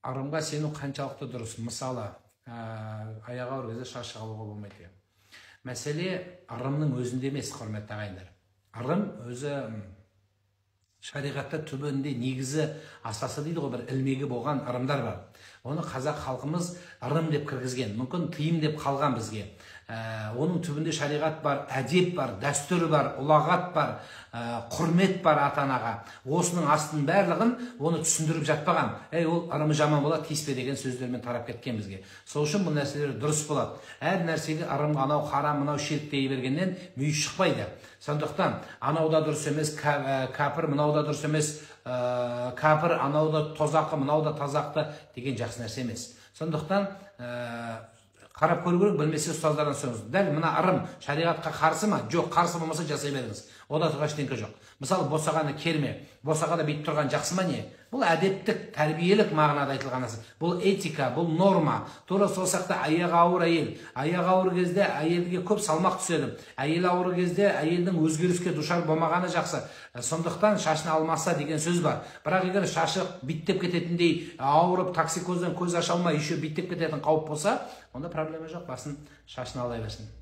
ырымға сену қаншалықты дұрыс? Мысалы, аяғы ауыр кезде шаш алуға болмайды. Мәселе ырымның өзінде емес, құрметті ағайындар. Ырым өзі шариғатта түбінде негізі асасы дейді ғой, бір ілмегі болған ырымдар бар. Оны қазақ халқымыз ырым деп кіргізген, мүмкін тыйым деп қалған бізге. Оның түбінде шариғат бар, әдеп бар, дәстүр бар, ұлағат бар, құрмет бар ата-анаға. Осының астының барлығын оны түсіндіріп жатпаған. Ол ырымы жаман болады, тиіспе деген сөздермен тарап кеткен бізге. Сол үшін бұл нәрселер дұрыс болады. Әр нәрсеге ырым, анау харам, мынау ширк дей бергеннен мүйіз шықпайды. Сондықтан анау да дұрыс емес, кәпір, мынау да дұрыс емес, кәпір, анау да тозақы, мынау да тазақты деген жақсы нәрсе емес. Сондықтан қарап көру керек, білмесе ұстаздардан сұраңыз. Дәл мына ырым шариғатқа қарсы ма? Жоқ, қарсы болмаса жасай беріңіз. Ода тұрған ештеңе жоқ. Мысалы, босағаны керме, босағада бүйтіп тұрған жақсы ма не? Бұл әдептік, тәрбиелік мағынада айтылған нәрсе. Бұл этика, бұл норма. Тура сол сияқты аяғы ауыр әйел. Аяғы ауыр кезде әйелге көп салмақ түседі. Әйел ауыр кезде әйелдің өзгеріске душар болмағаны жақсы. Сондықтан шашын алмаса деген сөз бар. Бірақ егер шашы биттеп кететіндей, ауырып, токсикоздан көз аша алмай, еще биттеп кететін қауіп болса, онда проблема жоқ, басын шашын ала берсін.